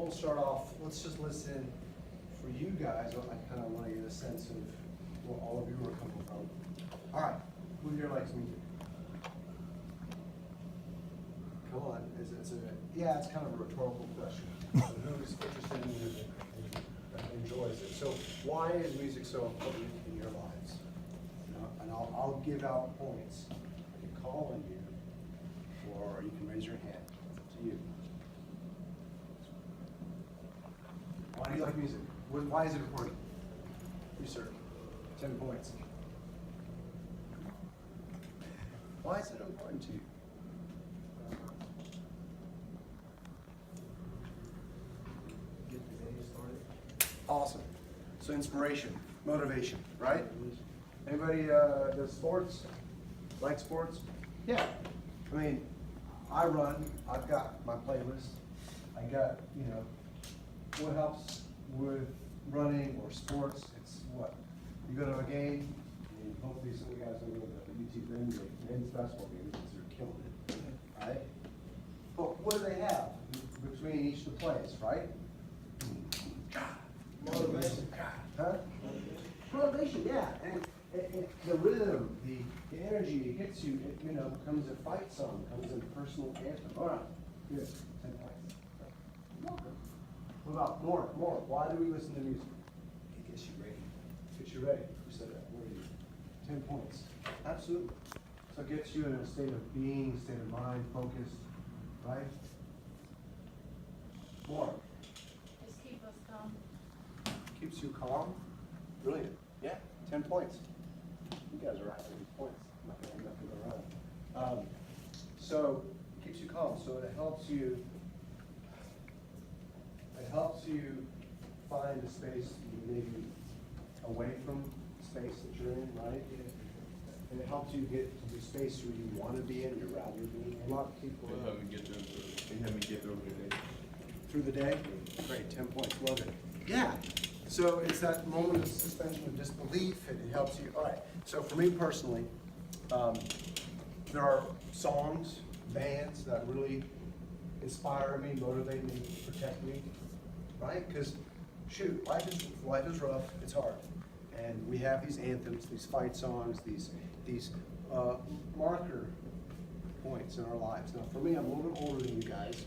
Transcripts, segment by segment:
we'll start off, let's just listen for you guys. I kind of want to get a sense of where all of you are coming from. All right, who here likes music? Come on, yeah, it's kind of a rhetorical question. Who's interested in music and enjoys it? So why is music so important in your lives? And I'll give out points. I can call on you, or you can raise your hand. It's up to you. Why do you like music? Why is it important? You, sir. 10 points. Why is it important to you? Get the day started. Awesome. So inspiration, motivation, right? Anybody does sports? Like sports? Yeah. I mean, I run. I've got my playlist. I got, what helps with running or sports? It's what? You go to a game, and hopefully some of you guys will go to the UT men's basketball game because they're killing it, right? But what do they have between each of the plays, right? Motivation. Huh? Motivation, yeah. And the rhythm, the energy it gets you, it becomes a fight song, becomes a personal anthem. All right, good. 10 points. Welcome. What about more? Why do we listen to music? It gets you ready. Gets you ready. Who said that? Where are you? 10 points. Absolutely. So it gets you in a state of being, state of mind, focused, right? More. Just keep us calm. Keeps you calm. Brilliant. Yeah, 10 points. You guys are right. 10 points. I'm not going to go around. So it keeps you calm. So it helps you. It helps you find a space maybe away from the space that you're in, right? And it helps you get to the space where you want to be in, you're rather be in. A lot of people help me get through the day. Through the day? Great, 10 points, love it. Yeah, so it's that moment of suspension of disbelief, and it helps you. All right, so for me personally, there are songs, bands that really inspire me, motivate me, protect me, right? Because shoot, life is rough, it's hard. And we have these anthems, these fight songs, these marker points in our lives. Now for me, I'm a little bit older than you guys,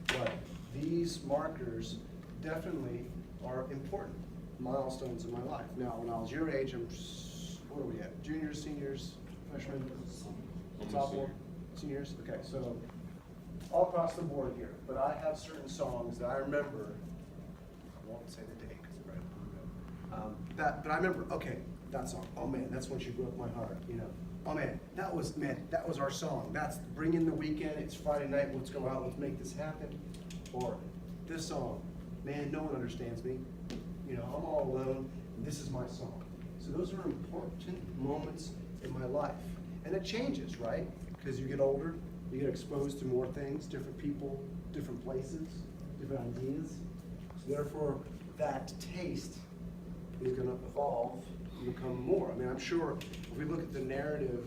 but these markers definitely are important milestones in my life. Now when I was your age, what are we at? Juniors, seniors, freshmen, sophomore, seniors? Okay, so all across the board here, but I have certain songs that I remember. I won't say the date because it's right. But I remember. Okay, that song. Oh man, that's when she broke my heart. Oh man, that was our song. That's bring in the weekend. It's Friday night. Let's go out. Let's make this happen. Or this song. Man, no one understands me. I'm all alone. And this is my song. So those are important moments in my life, and it changes, right? Because you get older. You get exposed to more things, different people, different places, different ideas. So therefore, that taste is going to evolve and become more. I mean, I'm sure if we look at the narrative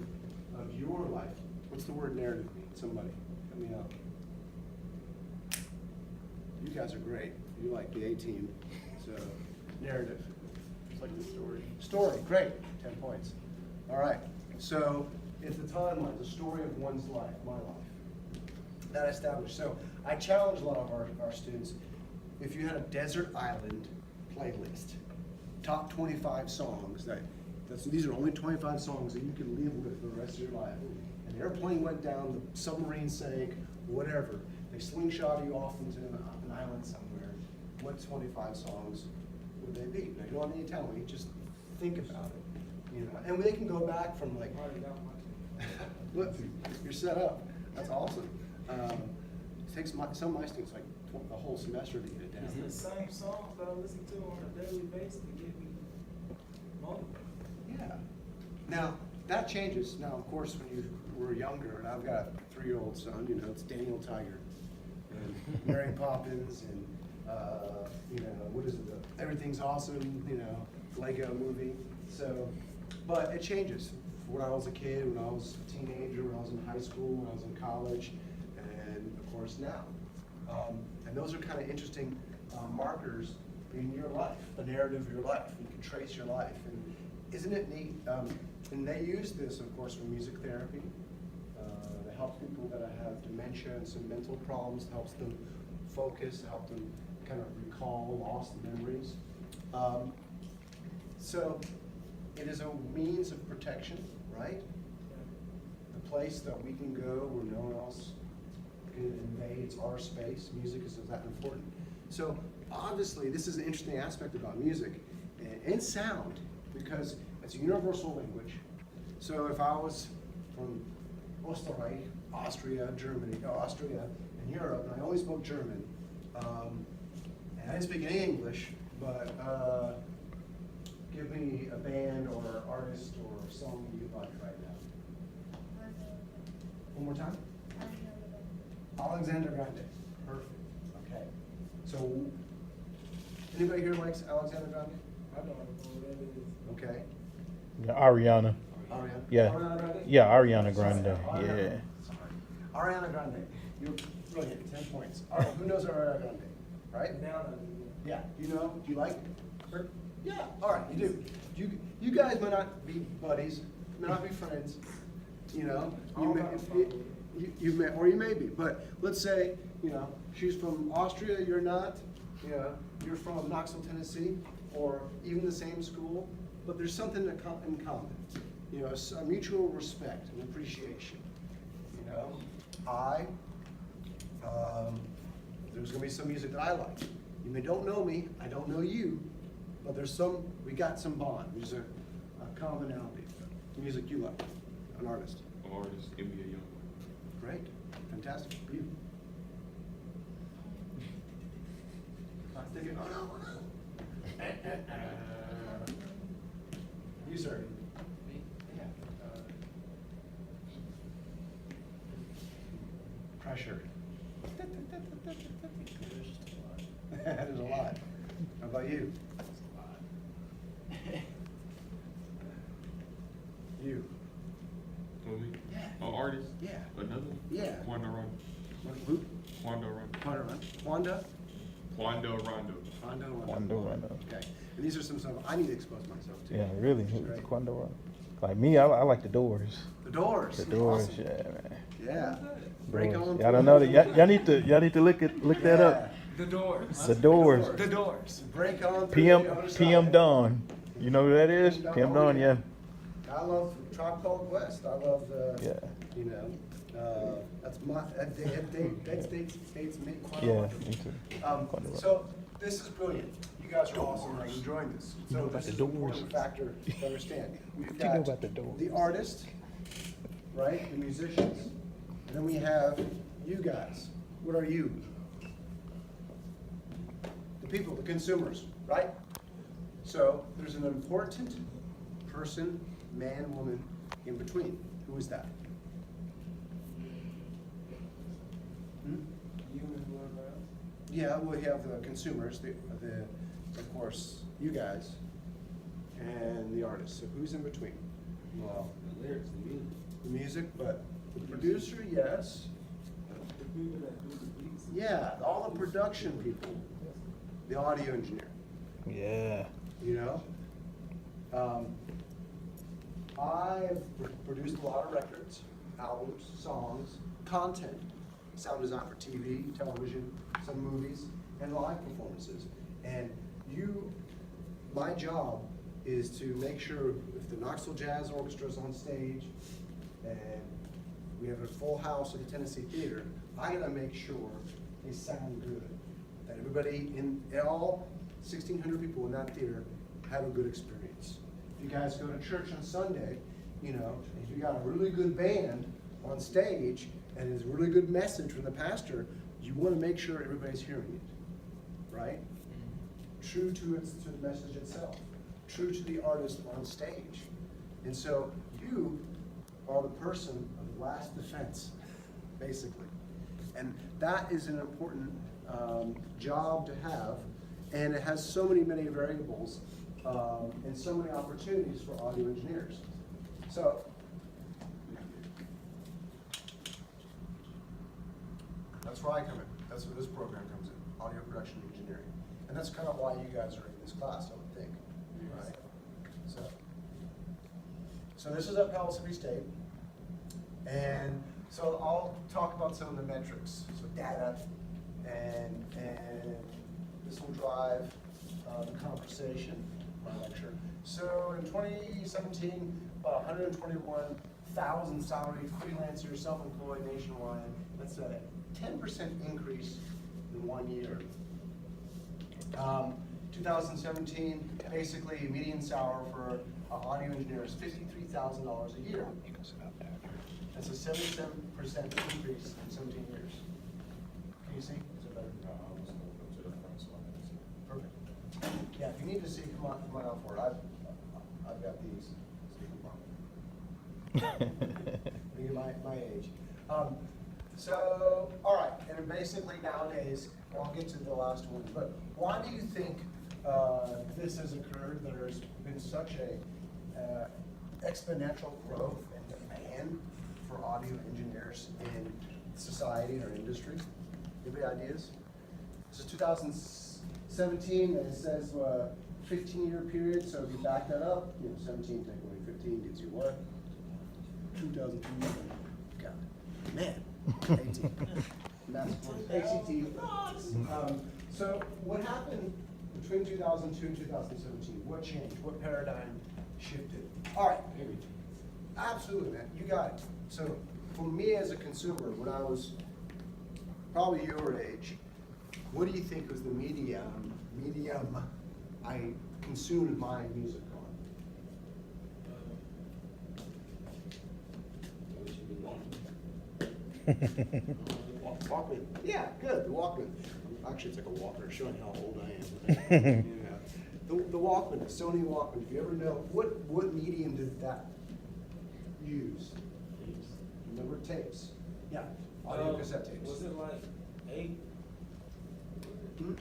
of your life, what's the word narrative mean? Somebody, help me out. You guys are great. You like the A-team. So, narrative. It's like the story. Story, great. 10 points. All right. So, it's the timeline, the story of one's life, my life. That established. So I challenge a lot of our students, if you had a desert island playlist, top 25 songs, these are only 25 songs that you can live with for the rest of your life. An airplane went down, the submarine sank, whatever. They slingshot you off into an island somewhere. What 25 songs would they be? Now, you don't need to tell me, just think about it. And they can go back from like, look, you're set up. That's awesome. It takes some of my students like the whole semester to get it down. It's the same songs that I listen to on a daily basis to get me motivated. Yeah. Now that changes. Now, of course, when you were younger, and I've got a 3-year-old son, it's Daniel Tiger and Mary Poppins and what is it? Everything's Awesome. Lego movie. So, but it changes. When I was a kid, when I was a teenager, when I was in high school, when I was in college, and of course now. And those are kind of interesting markers in your life, the narrative of your life. You can trace your life. And isn't it neat? And they use this, of course, for music therapy. It helps people that have dementia and some mental problems, helps them focus, help them kind of recall lost memories. So it is a means of protection, right? The place that we can go where no one else invades our space. Music is that important. So obviously, this is an interesting aspect about music and sound, because it's a universal language. So if I was from Österreich, Austria, Germany, Austria, and Europe, and I only spoke German, and I didn't speak any English, but give me a band or artist or song you'd like right now. One more time. Alexander Grande. Perfect. Okay. So, anybody here likes Alexander Grande? I don't know what that is. Okay. Yeah, Ariana. Ariana. Yeah. Ariana Grande? Yeah, Ariana Grande. Sorry, Yeah. Sorry. Ariana Grande. You're brilliant. 10 points. All right. Who knows Ariana Grande? Right? Now I do. Yeah. Do you know? Do you like her? Yeah. All right. You do. You guys might not be buddies, might not be friends. You know. You may, or you may be, but let's say, she's from Austria, you're not, you're from Knoxville, Tennessee, or even the same school, but there's something in common, a mutual respect and appreciation, there's gonna be some music that I like. You may don't know me, I don't know you, but we got some bond, there's a commonality, music you like, an artist. Artist, NBA Young. Great, fantastic, you. I was thinking, oh no. You, sir. Me? Yeah. Pressure. That is a lot. How about you? You. Who, me? Yeah. Oh, artist? Yeah. Another one? Yeah. Quando Rondo. Who? Quando Rondo. Wanda? Quando Rondo. Quando Rondo. Okay. And these are some stuff I need to expose myself to. Yeah, really. Great. It's Quando Rondo. Like me, I like the Doors. The Doors. The Doors, Awesome. yeah, man. Yeah. Break Doors. on. Y'all don't know that. Y'all need to look that up. The Doors. The Doors. The Doors. Break on. through PM the other side. PM Dawn. You know who that is? PM Dawn, PM Dawn, yeah. I love Tribe Called Quest. I love Yeah. That's my that dates me. Quite a Yeah, lot. me too. Quando Rondo. So this is brilliant. You guys are awesome. I'm enjoying this. You know So about this the is an Doors? important factor to understand. We've You know got about the Doors? the artist, right? The musicians, and then we have you guys. What are you? The people, the consumers, right? So there's an important person, man, woman, in between. Who is that? You and whoever else. Yeah, we have the consumers, of course, you guys, and the artists. So who's in between? Well, The lyrics, the music. the music, but the producer, yes. The people that do the beats. Yeah, all the production people, the audio engineer, Yeah. I have produced a lot of records, albums, songs, content, sound design for TV, television, some movies, and live performances. And my job is to make sure if the Knoxville Jazz Orchestra is on stage and we have a full house at the Tennessee Theater, I gotta make sure they sound good. That everybody all 1,600 people in that theater have a good experience. If you guys go to church on Sunday, if you got a really good band on stage and it's a really good message from the pastor, you want to make sure everybody's hearing it, right? True to the message itself, true to the artist on stage. And so you are the person of last defense, basically. And that is an important job to have, and it has so many variables and so many opportunities for audio engineers. So, that's where I come in. That's where this program audio production engineering. And that's kind of why you guys are in this class, I would think, right? So this is at Pellissippi State. And so I'll talk about some of the metrics, so data, and this will drive the conversation, my lecture. So in 2017, about 121,000 salaried freelancers, self-employed nationwide. That's a 10% increase in 1 year. 2017, basically median salary for an audio engineer is $53,000 a year. That's a 77% increase in 17 years. Can you see? Is it better? Perfect. Yeah, if you need to see, come on out for it. I've got these. So come on. You're my age. So, all right, and then basically nowadays, I'll get to the last one, but why do you think this has occurred? There's been such a exponential growth and demand for audio engineers in society or industry. Anybody ideas? This is 2017, and it says 15-year period, so if you back that up, 17 take away 15 gives you what? 2002. God, man, 18. ACT. So what happened between 2002 and 2017? What changed? What paradigm shifted? All right, absolutely, man. You got it. So for me as a consumer, when I was probably your age, what do you think was the medium I consumed my music on? Walkman. Yeah, good. The Walkman. Actually, it's like a walker, showing how old I am. Yeah. The Walkman, the Sony Walkman. If you ever know, what medium did that use? Remember tapes? Yeah. Audio cassette tapes. Was it like 8? Hmm?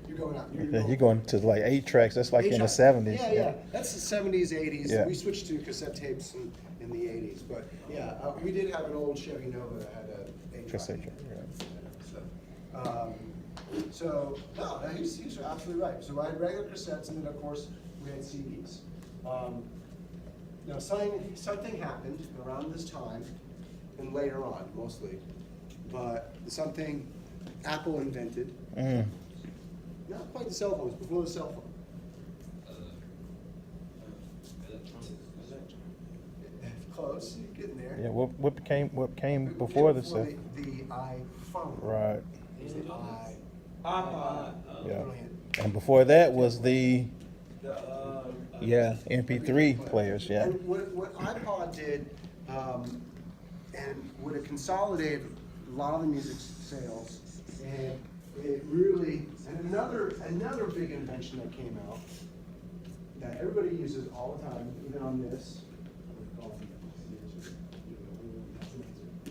You're going out. You're going to like 8 tracks. That's like in the 70s. Yeah. That's the 70s, 80s. Yeah. We switched to cassette tapes in the 80s, but yeah, we did have an old Chevy Nova that had a 8-track. Cassette track, right. So no, he's absolutely right. So I had regular cassettes, and then of course we had CDs. Now something happened around this time, and later on mostly, but something Apple invented. Not quite the cell phones, before the cell phone. Close, you're getting there. Yeah. What came before the cell? The iPhone. Right. It was the iPod. Yeah. Brilliant. And before that was the The MP3 players. Yeah. And what iPod did, and what it consolidated a lot of the music sales, and it really, and another big invention that came out that everybody uses all the time, even on this.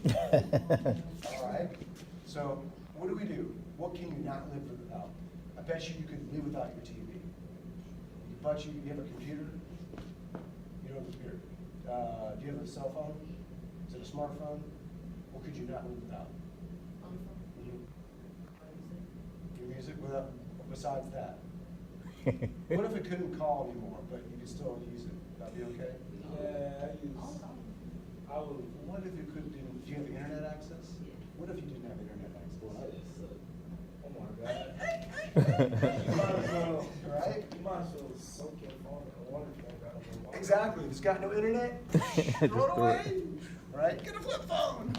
All right. So what do? What can you not live without? I bet you could live without your TV. But you have a computer. You don't have a computer. Do you have a cell phone? Is it a smartphone? What could you not live without? Your music. Besides that. What if it couldn't call anymore, but you could still use it? That'd be okay. I would. What if it couldn't? Do you have internet access? What if you didn't have internet access? Oh my God. You might as well, Right? You might as well soak your phone in water if you don't got Exactly. It's got no internet. Just Throw it throw away. it. Right? Get a flip phone.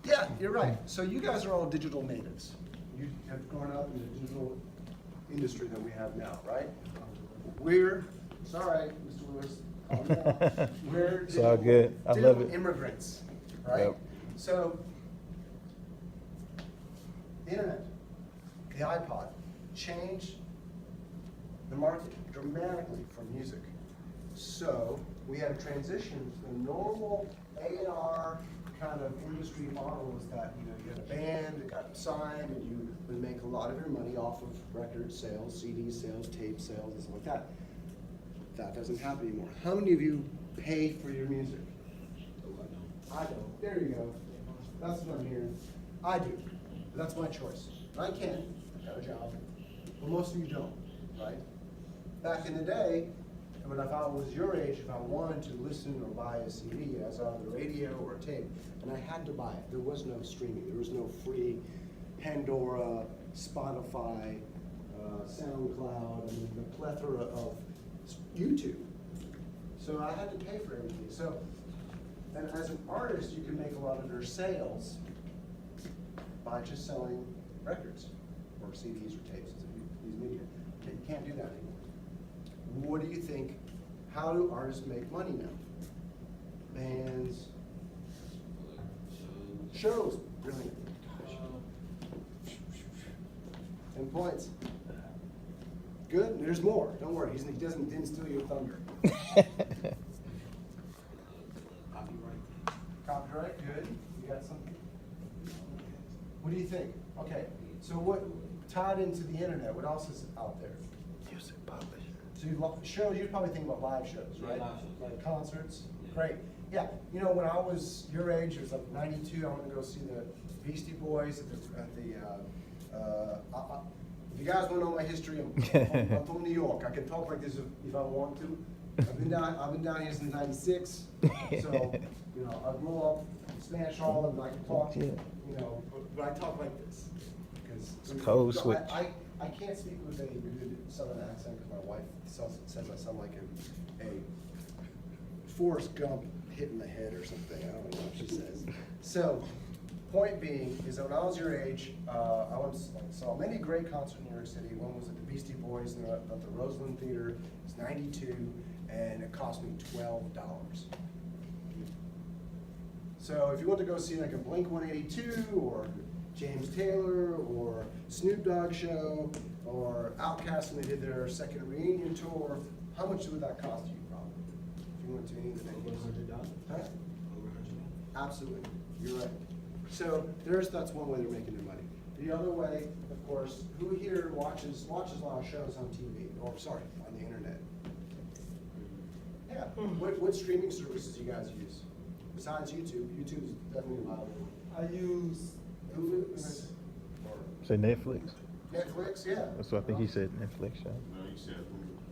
Yeah, you're right. So you guys are all digital natives. You have grown up in the digital industry that we have now, right? We're sorry, Mr. Lewis. Calm down. We're It's all good. I love digital it. immigrants, right? Yep. So the internet, the iPod, changed the market dramatically for music. So we had a transition to the normal A&R kind of industry model is that you had a band that got signed and you would make a lot of your money off of record sales, CD sales, tape sales, and stuff like that. That doesn't happen anymore. How many of you pay for your music? I don't. There you go. That's what I'm hearing. I do. But that's my choice. And I can, I got a job, but most of you don't, right? Back in the day, I mean, if I was your age, if I wanted to listen or buy a CD, as on the radio or a tape, and I had to buy it, there was no streaming, there was no free Pandora, Spotify, SoundCloud, I mean, the plethora of YouTube. So I had to pay for everything. So, and as an artist, you can make a lot of their sales by just selling records or CDs or tapes, these media. Okay, you can't do that anymore. What do you think? How do artists make money now? Bands, shows, brilliant. 10 points. Good. There's more. Don't worry. He didn't steal your thunder. Copyright. Good. You got something? What do you think? Okay. So what tied into the internet? What else is out there? Music publisher. So shows, you'd probably think about live shows, right? Yeah, live shows. Like concerts? Great. Yeah, you know, when I was your age, it was like 92, I went to go see the Beastie Boys if you guys want to know my history, I'm from New York. I can talk like this if I want to. I've been down here since '96, so you know I grew up in Spanish Harlem, and I can talk, you know, but I talk like this because Code switch. I can't speak with a good Southern accent because my wife says I sound like a Forrest Gump hit in the head or something. I don't know what she says. So, point being is that when I was your age, I saw many great concerts in New York City. One was at the Beastie Boys at the Roseland Theater. It's '92, and it cost me $12. So if you want to go see like a Blink-182 or James Taylor or Snoop Dogg show or Outkast when they did their second reunion tour, how much would that cost you probably? If you went to any of the venues? Huh? Absolutely, you're right. So that's one way they're making their money. The other way, of course, who here watches a lot of shows on TV, or sorry, on the internet? Yeah. What streaming services do you guys use? Besides YouTube, YouTube is definitely viable. I use Hulu? Say Netflix. Netflix, yeah. That's what I think he said, Netflix show. No, you said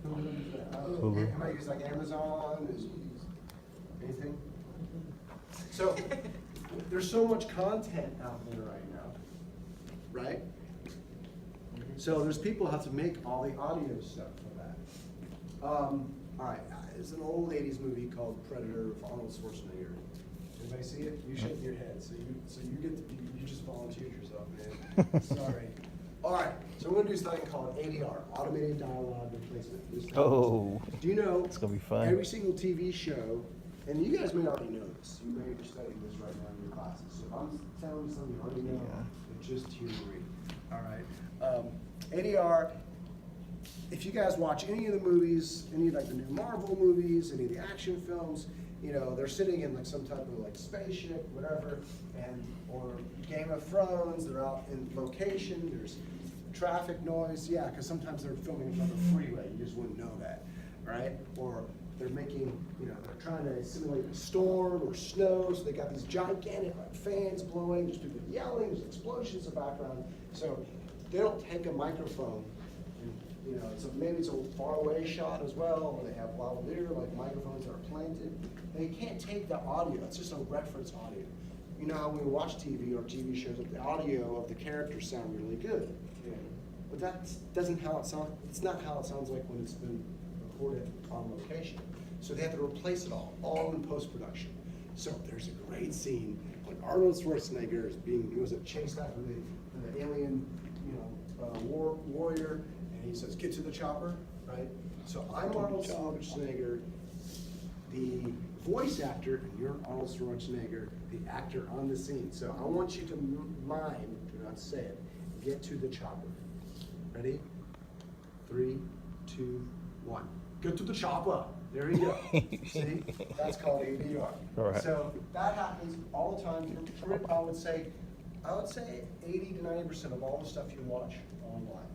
Hulu. Hulu. Anybody use like Amazon? Anything? So, there's so much content out there right now, right? So there's people who have to make all the audio stuff for that. All right, it's an old 80s movie called Predator with Arnold Schwarzenegger. Anybody see it? You shake your head, so you just volunteered yourself, man. Sorry. All right, so we're gonna do something called ADR, Automated Dialogue Replacement. Oh. Do you know? It's gonna be fun. Every single TV show, and you guys may already know this. You may be studying this right now in your classes. So if I'm telling you something you already know, it's just humor. All right. ADR. If you guys watch any of the movies, any of like the new Marvel movies, any of the action films, you know, they're sitting in like some type of like spaceship, whatever, or Game of Thrones, they're out in location, there's traffic noise, yeah, because sometimes they're filming on the freeway, you just wouldn't know that, right? Or they're making, you know, they're trying to simulate a storm or snow, so they got these gigantic like fans blowing, there's people yelling, there's explosions in the background, so they don't take a microphone. You know, so maybe it's a far away shot as well, or they have lavalier, like microphones that are planted. They can't take the audio, it's just a reference audio. You know how when we watch TV or TV shows, the audio of the characters sound really good. Yeah. But it's not how it sounds like when it's been recorded on location. So they have to replace it all in post-production. So there's a great scene when Arnold Schwarzenegger is being chased after the alien, warrior, and he says, "Get to the chopper," right? So I'm Arnold Schwarzenegger, the voice actor, and you're Arnold Schwarzenegger, the actor on the scene. So I want you to mime, do not say it, "Get to the chopper." Ready? 3, 2, 1. Get to the chopper. There you go. See? That's called ADR. All right. So that happens all the time. I would say 80 to 90% of all the stuff you watch online,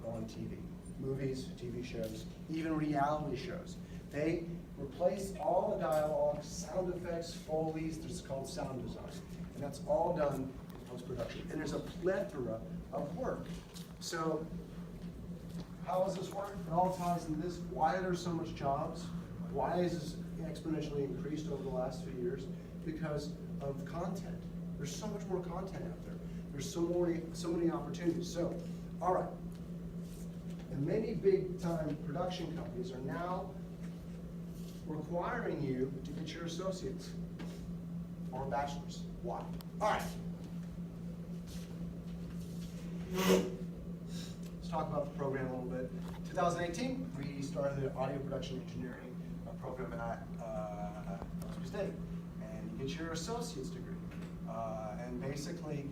on TV, movies, TV shows, even reality shows. They replace all the dialogue, sound effects, Foley's, it's called sound design. And that's all done in post-production, and there's a plethora of work. So, how does this work? It all ties into this. Why are there so much jobs? Why is this exponentially increased over the last few years? Because of content. There's so much more content out there. There's so many opportunities. So, all right. And many big time production companies are now requiring you to get your associates or a bachelor's. Why? All right. Let's talk about the program a little bit. 2018, we started the audio production engineering program at Pellissippi State, and you get your associate's degree. And basically,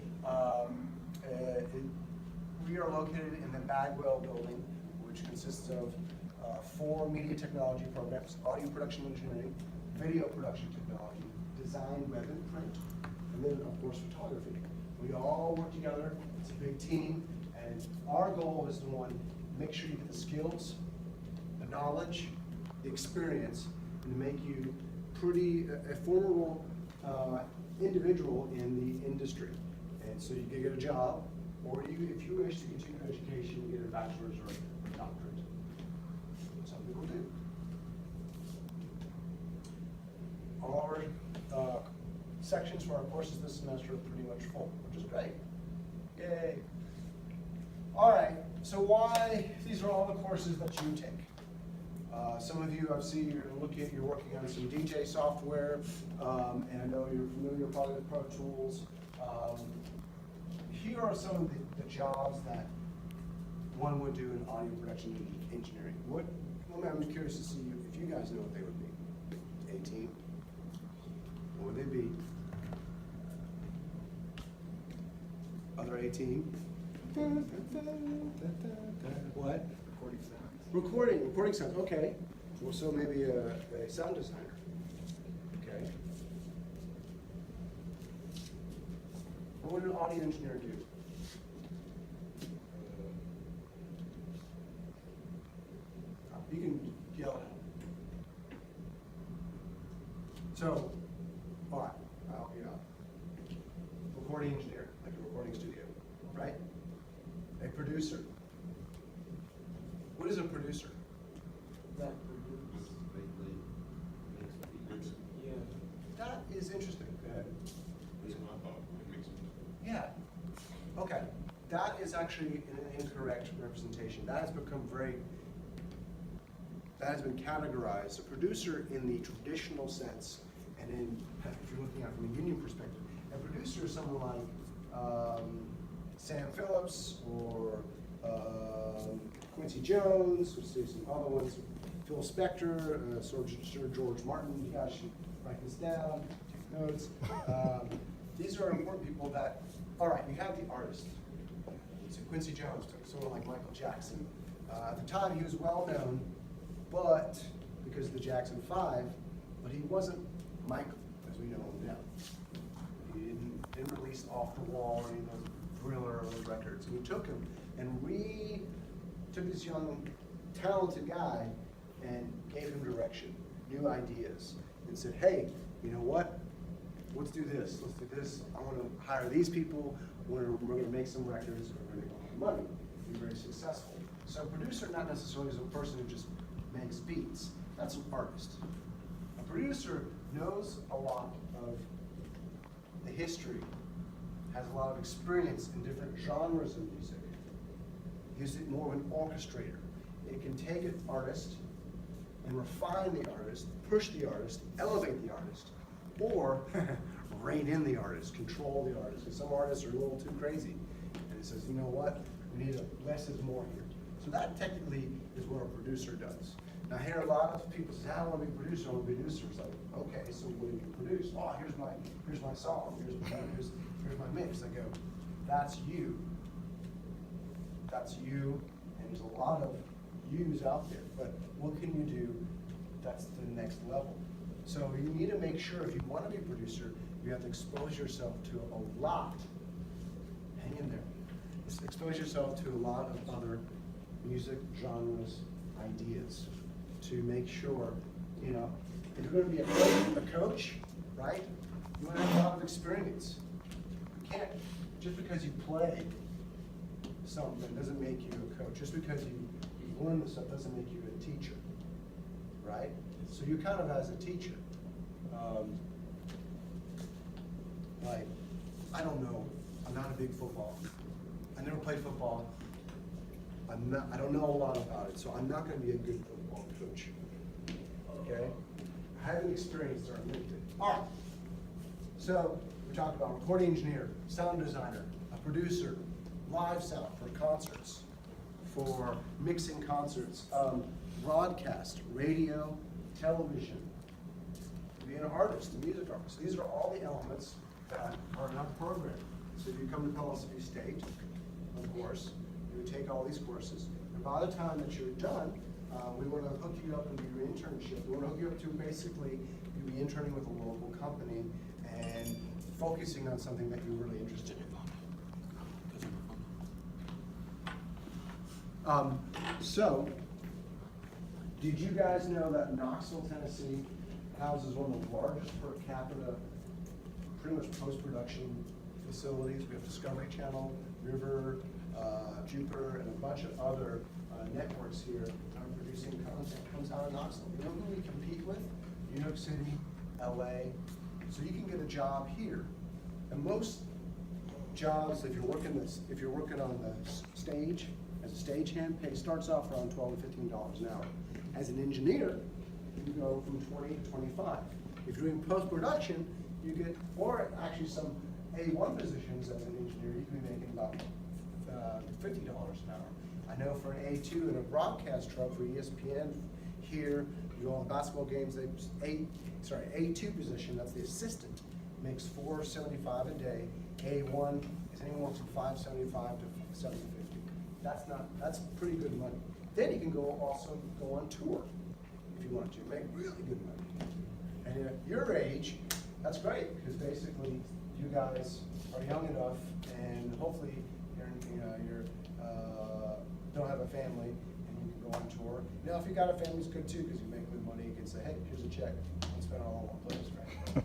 we are located in the Bagwell building, which consists of 4 media technology programs: audio production engineering, video production technology, design, web and print, and then of course photography. We all work together. It's a big team, and our goal is to, one, make sure you get the skills, the knowledge, the experience, and to make you a formidable individual in the industry. And so you can get a job, or if you wish to continue education, you get a bachelor's or a doctorate. Some people do. Our sections for our courses this semester are pretty much full, which is great. Yay. All right, so these are all the courses that you take. Some of you, I've seen you're working on some DJ software, and I know you're familiar probably with Pro Tools. Here are some of the jobs that one would do in audio production engineering. I'm curious to see if you guys know what they would be. 18. What would they be? Other 18. What? Recording sounds. Recording sounds, okay. Well, so maybe a sound designer. Okay. What would an audio engineer do? You can yell it. So, all right, I'll help you out. Recording engineer, like a recording studio, right? A producer. What is a producer? That produce. Yeah. That is interesting. Go ahead. That's what I thought. It makes sense. Yeah. Okay. That is actually an incorrect representation. That has been categorized. A producer in the traditional sense, and if you're looking at it from a union perspective, a producer is someone like Sam Phillips or Quincy Jones. Let's see some other ones. Phil Spector, Sir George Martin. You guys should write this down, take notes. These are important people that, all right, you have the artist. So Quincy Jones, someone like Michael Jackson. At the time, he was well known, but because of the Jackson 5, but he wasn't Michael, as we know him now. He didn't release Off the Wall or any of those Thriller records. And we took him and took this young, talented guy and gave him direction, new ideas, and said, hey, you know what? Let's do this. Let's do this. I want to hire these people. We're going to make some records. We're going to make a lot of money. Be very successful. So a producer not necessarily is a person who just makes beats. That's an artist. A producer knows a lot of the history, has a lot of experience in different genres of music. He's more of an orchestrator. It can take an artist and refine the artist, push the artist, elevate the artist, or rein in the artist, control the artist. Because some artists are a little too crazy. And it says, you know what? We need less is more here. So that technically is what a producer does. Now, I hear a lot of people say, I want to be a producer, I want to be a producer. It's like, okay, so what do you produce? Oh, here's my song, here's my mix. I go, that's you. That's you, and there's a lot of yous out there. But what can you do that's the next level? So you need to make sure if you want to be a producer, you have to expose yourself to a lot. Hang in there. Expose yourself to a lot of other music genres, ideas, to make sure, you know, if you're going to be a coach, right? You want to have a lot of experience. You can't just because you play something doesn't make you a coach. Just because you learn this stuff doesn't make you a teacher, right? So you kind of as a teacher, like, I don't know, I'm not a big football. I never played football. I don't know a lot about it, so I'm not gonna be a good football coach, okay? I haven't experienced or lived it. All right, so we talked about recording engineer, sound designer, a producer, live sound for concerts, for mixing concerts, broadcast, radio, television, be an artist, a music artist. These are all the elements that are in our program. So if you come to Pellissippi State, of course, you would take all these courses. And by the time that you're done, we want to hook you up and do your internship. We want to hook you up to basically you be interning with a local company and focusing on something that you're really interested in. So, did you guys know that Knoxville, Tennessee houses one of the largest per capita, pretty much post-production facilities? We have Discovery Channel, River, Jupiter, and a bunch of other networks here that are producing content. Comes out of Knoxville. You know who we compete with? New York City, LA. So you can get a job here. And most jobs, if you're working on the stage, as a stagehand, pay starts off around $12 to $15 an hour. As an engineer, you go from 20 to 25. If you're doing post-production, you get, or actually some A1 positions as an engineer, you can be making about $50 an hour. I know for an A2 in a broadcast truck for ESPN here, you go on basketball games, A2 position, that's the assistant, makes $475 a day. A1 is anywhere from $575 to $750. That's pretty good money. Then you can also go on tour if you want to, make really good money. And at your age, that's great, because basically you guys are young enough and hopefully you're don't have a family and you can go on tour. Now, if you got a family, it's good too, because you make good money. You can say, hey, here's a check. Don't spend it all in one place, right?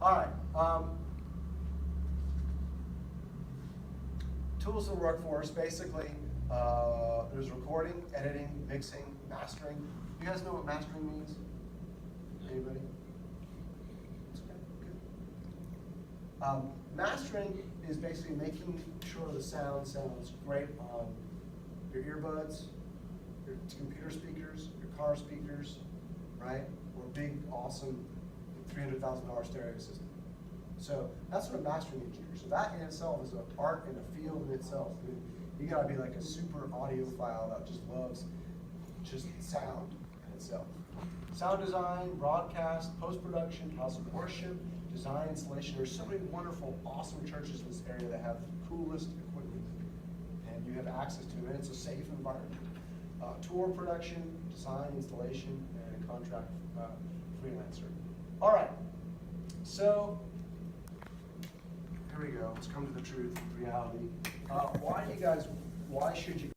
All right. Tools of the workforce, basically, there's recording, editing, mixing, mastering. You guys know what mastering means? Anybody? It's okay, good. Mastering is basically making sure the sound sounds great on your earbuds, your computer speakers, your car speakers, right? Or big, awesome $300,000 stereo system. So that's what a mastering engineer. So that in itself is an art and a field in itself. I mean, you gotta be like a super audiophile that just loves just sound in itself. Sound design, broadcast, post-production, house of worship, design, installation. There's so many wonderful, awesome churches in this area that have the coolest equipment. And you have access to it, and it's a safe environment. Tour production, design, installation, and a contract freelancer. All right, so here we go. Let's come to the truth, reality. Why should you